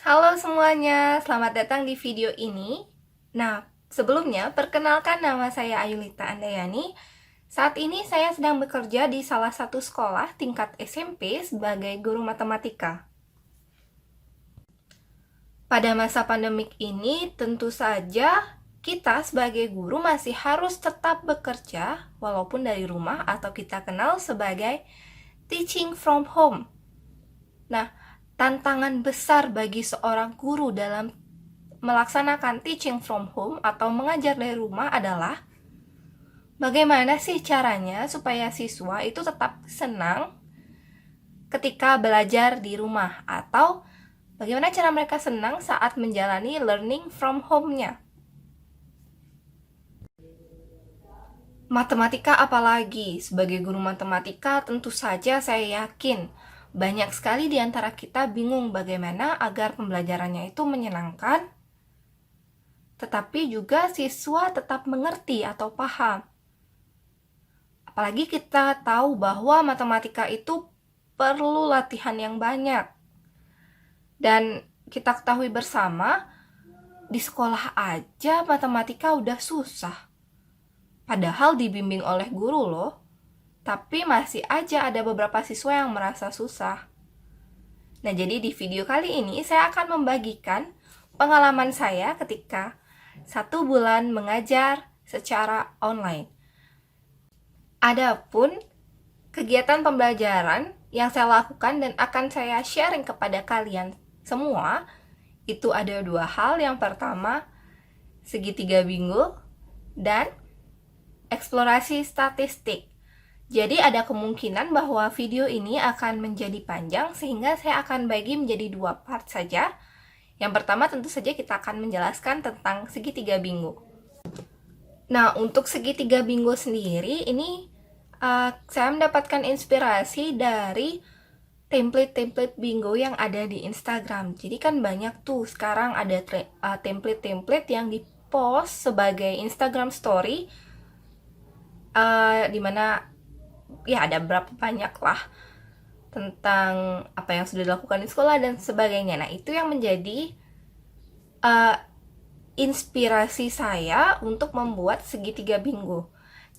Halo semuanya, selamat datang di video ini. Nah, sebelumnya perkenalkan nama saya Ayulita Andayani. Saat ini saya sedang bekerja di salah satu sekolah tingkat SMP sebagai guru matematika. Pada masa pandemik ini, tentu saja kita sebagai guru masih harus tetap bekerja walaupun dari rumah atau kita kenal sebagai teaching from home. Nah, tantangan besar bagi seorang guru dalam melaksanakan teaching from home atau mengajar dari rumah adalah bagaimana sih caranya supaya siswa itu tetap senang ketika belajar di rumah, atau bagaimana cara mereka senang saat menjalani learning from home-nya. Matematika apalagi, sebagai guru matematika tentu saja saya yakin banyak sekali di antara kita bingung bagaimana agar pembelajarannya itu menyenangkan, tetapi juga siswa tetap mengerti atau paham. Apalagi kita tahu bahwa matematika itu perlu latihan yang banyak. Dan kita ketahui bersama, di sekolah aja matematika udah susah. Padahal dibimbing oleh guru loh. Tapi masih aja ada beberapa siswa yang merasa susah. Nah, jadi di video kali ini saya akan membagikan pengalaman saya ketika 1 bulan mengajar secara online. Adapun kegiatan pembelajaran yang saya lakukan dan akan saya sharing kepada kalian semua, itu ada 2 hal. Yang pertama, segitiga bingo dan eksplorasi statistik. Jadi ada kemungkinan bahwa video ini akan menjadi panjang, sehingga saya akan bagi menjadi 2 part saja. Yang pertama tentu saja kita akan menjelaskan tentang segitiga bingo. Nah, untuk segitiga bingo sendiri ini saya mendapatkan inspirasi dari template-template bingo yang ada di Instagram. Jadi kan banyak tuh sekarang ada template-template yang dipost sebagai Instagram story, dimana ya ada berapa banyak lah tentang apa yang sudah dilakukan di sekolah dan sebagainya. Nah, itu yang menjadi inspirasi saya untuk membuat segitiga bingo.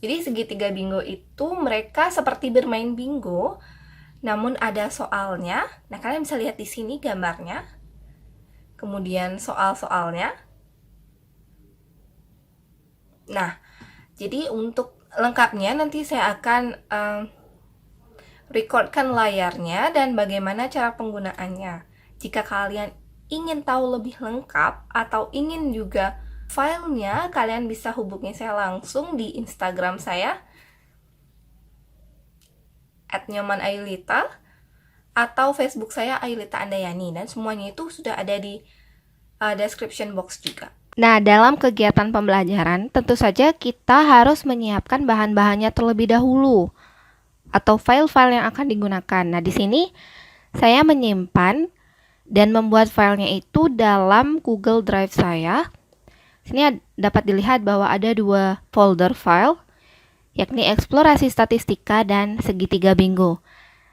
Jadi segitiga bingo itu mereka seperti bermain bingo, namun ada soalnya. Nah, kalian bisa lihat di sini gambarnya. Kemudian soal-soalnya. Nah, jadi untuk lengkapnya nanti saya akan recordkan layarnya dan bagaimana cara penggunaannya. Jika kalian ingin tahu lebih lengkap atau ingin juga filenya, kalian bisa hubungi saya langsung di Instagram saya @nyomanayulita atau Facebook saya Ayulita Andayani, dan semuanya itu sudah ada di description box juga. Nah, dalam kegiatan pembelajaran tentu saja kita harus menyiapkan bahan-bahannya terlebih dahulu atau file-file yang akan digunakan. Nah, di sini saya menyimpan dan membuat filenya itu dalam Google Drive saya. Sini dapat dilihat bahwa ada 2 folder file, yakni eksplorasi statistika dan segitiga bingo.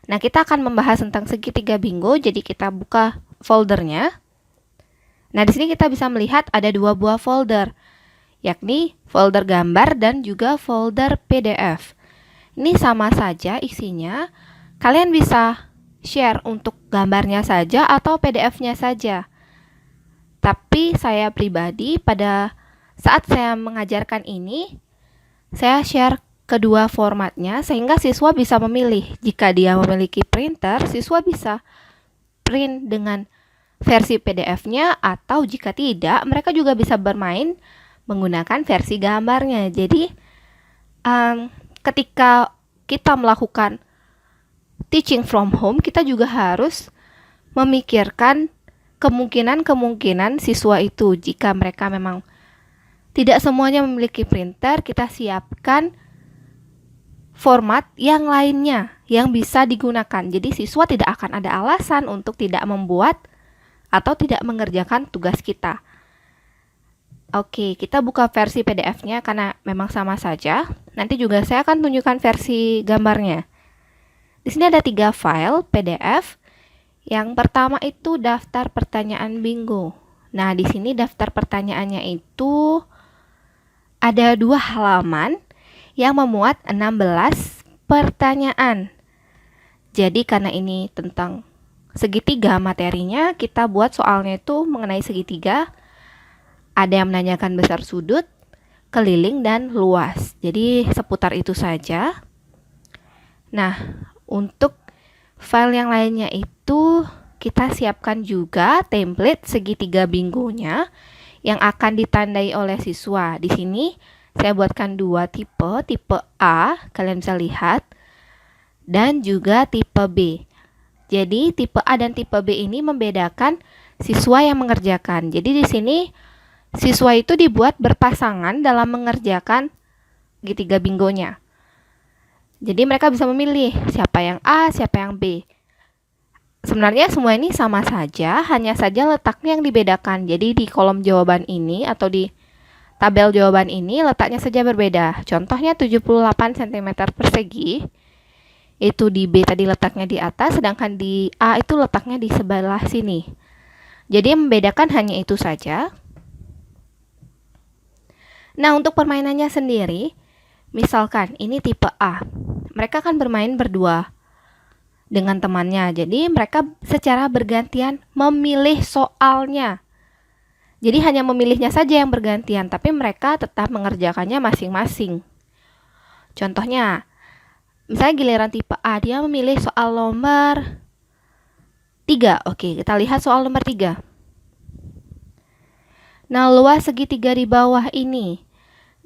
Nah, kita akan membahas tentang segitiga bingo, jadi kita buka foldernya. Nah, di sini kita bisa melihat ada 2 buah folder, yakni folder gambar dan juga folder PDF. Ini sama saja isinya, kalian bisa share untuk gambarnya saja atau PDF-nya saja. Tapi saya pribadi pada saat saya mengajarkan ini, saya share kedua formatnya sehingga siswa bisa memilih. Jika dia memiliki printer, siswa bisa print dengan versi PDF-nya, atau jika tidak, mereka juga bisa bermain menggunakan versi gambarnya. Jadi ketika kita melakukan teaching from home, kita juga harus memikirkan kemungkinan siswa itu. Jika mereka memang tidak semuanya memiliki printer, kita siapkan format yang lainnya yang bisa digunakan. Jadi siswa tidak akan ada alasan untuk tidak membuat atau tidak mengerjakan tugas kita. Oke, kita buka versi PDF-nya karena memang sama saja. Nanti juga saya akan tunjukkan versi gambarnya. Di sini ada 3 file PDF Yang pertama itu daftar pertanyaan bingo. Nah, di sini daftar pertanyaannya itu ada 2 halaman yang memuat 16 pertanyaan. Jadi karena ini tentang segitiga materinya, kita buat soalnya itu mengenai segitiga. Ada yang menanyakan besar sudut, keliling, dan luas. Jadi seputar itu saja. Nah, untuk file yang lainnya itu kita siapkan juga template segitiga bingonya yang akan ditandai oleh siswa. Di sini saya buatkan 2 tipe, tipe A, kalian bisa lihat, dan juga tipe B. Jadi tipe A dan tipe B ini membedakan siswa yang mengerjakan. Jadi di sini siswa itu dibuat berpasangan dalam mengerjakan segitiga bingonya. Jadi mereka bisa memilih siapa yang A, siapa yang B. Sebenarnya semua ini sama saja, hanya saja letaknya yang dibedakan. Jadi di kolom jawaban ini atau di tabel jawaban ini letaknya saja berbeda. Contohnya 78 cm persegi. Itu di B tadi letaknya di atas, sedangkan di A itu letaknya di sebelah sini. Jadi yang membedakan hanya itu saja. Nah, untuk permainannya sendiri, misalkan ini tipe A. Mereka akan bermain berdua dengan temannya. Jadi mereka secara bergantian memilih soalnya. Jadi hanya memilihnya saja yang bergantian, tapi mereka tetap mengerjakannya masing-masing. Contohnya, misalnya giliran tipe A, dia memilih soal nomor 3. Oke, kita lihat soal nomor 3. Nah, luas segitiga di bawah ini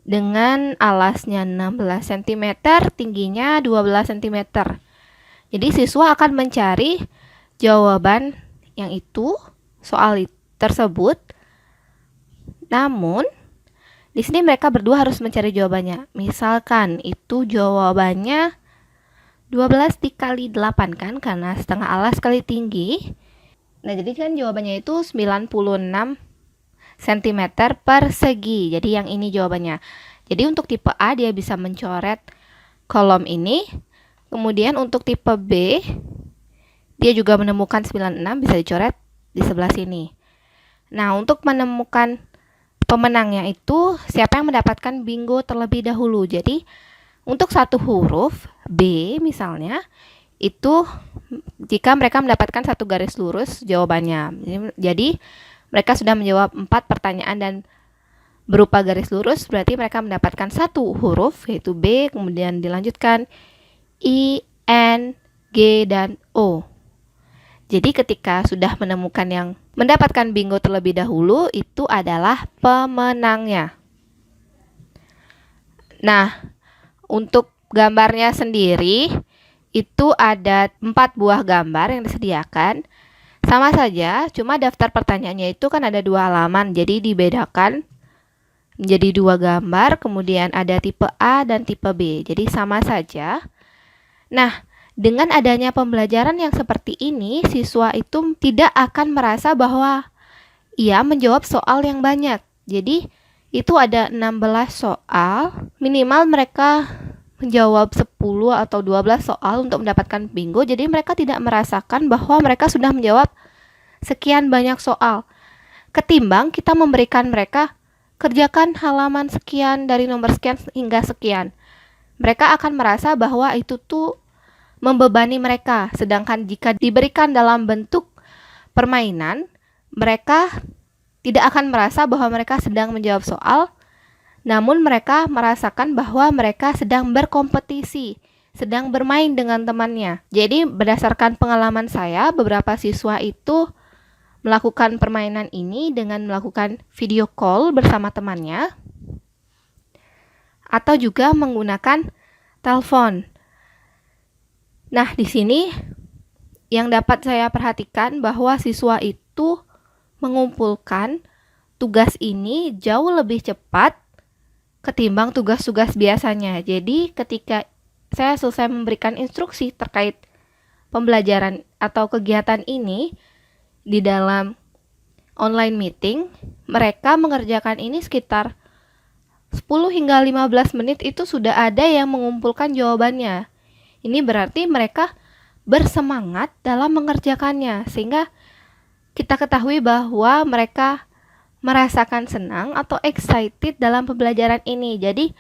dengan alasnya 16 cm, tingginya 12 cm. Jadi siswa akan mencari jawaban yang itu, soal tersebut. Namun, di sini mereka berdua harus mencari jawabannya. Misalkan itu jawabannya 12 dikali 8 kan, karena setengah alas kali tinggi. Nah, jadi kan jawabannya itu 96 cm persegi. Jadi yang ini jawabannya. Jadi untuk tipe A dia bisa mencoret kolom ini. Kemudian untuk tipe B dia juga menemukan 96, bisa dicoret di sebelah sini. Nah, untuk menemukan pemenangnya itu siapa yang mendapatkan bingo terlebih dahulu. Jadi untuk satu huruf B misalnya, itu jika mereka mendapatkan 1 garis lurus jawabannya. Jadi mereka sudah menjawab 4 pertanyaan dan berupa garis lurus, berarti mereka mendapatkan 1 huruf yaitu B, kemudian dilanjutkan I, N, G, dan O. Jadi ketika sudah menemukan yang mendapatkan bingo terlebih dahulu, itu adalah pemenangnya. Nah, untuk gambarnya sendiri itu ada 4 buah gambar yang disediakan. Sama saja, cuma daftar pertanyaannya itu kan ada 2 halaman, jadi dibedakan menjadi 2 gambar, kemudian ada tipe A dan tipe B. Jadi sama saja. Nah, dengan adanya pembelajaran yang seperti ini, siswa itu tidak akan merasa bahwa ia menjawab soal yang banyak. Jadi, itu ada 16 soal, minimal mereka menjawab 10 atau 12 soal untuk mendapatkan bingo. Jadi mereka tidak merasakan bahwa mereka sudah menjawab sekian banyak soal. Ketimbang kita memberikan mereka kerjakan halaman sekian dari nomor sekian hingga sekian. Mereka akan merasa bahwa itu tuh membebani mereka. Sedangkan jika diberikan dalam bentuk permainan, mereka tidak akan merasa bahwa mereka sedang menjawab soal, namun mereka merasakan bahwa mereka sedang berkompetisi, sedang bermain dengan temannya. Jadi berdasarkan pengalaman saya, beberapa siswa itu melakukan permainan ini dengan melakukan video call bersama temannya, atau juga menggunakan telepon. Nah, di sini yang dapat saya perhatikan bahwa siswa itu mengumpulkan tugas ini jauh lebih cepat ketimbang tugas-tugas biasanya. Jadi ketika saya selesai memberikan instruksi terkait pembelajaran atau kegiatan ini di dalam online meeting, mereka mengerjakan ini sekitar 10 hingga 15 menit itu sudah ada yang mengumpulkan jawabannya. Ini berarti mereka bersemangat dalam mengerjakannya, sehingga kita ketahui bahwa mereka merasakan senang atau excited dalam pembelajaran ini. Jadi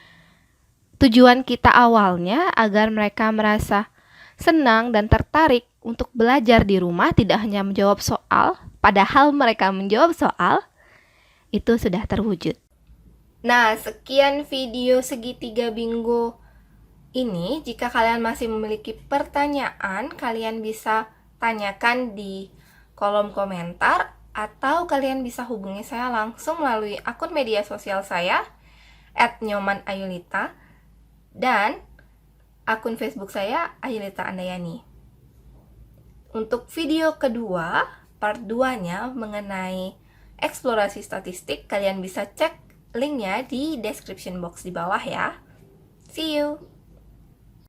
tujuan kita awalnya agar mereka merasa senang dan tertarik untuk belajar di rumah, tidak hanya menjawab soal, padahal mereka menjawab soal, itu sudah terwujud. Nah, sekian video segitiga bingo ini. Jika kalian masih memiliki pertanyaan, kalian bisa tanyakan di kolom komentar, atau kalian bisa hubungi saya langsung melalui akun media sosial saya @nyomanayulita dan akun Facebook saya Ayulita Andayani. Untuk video kedua, part 2-nya mengenai eksplorasi statistik, kalian bisa cek linknya di description box di bawah ya. See you!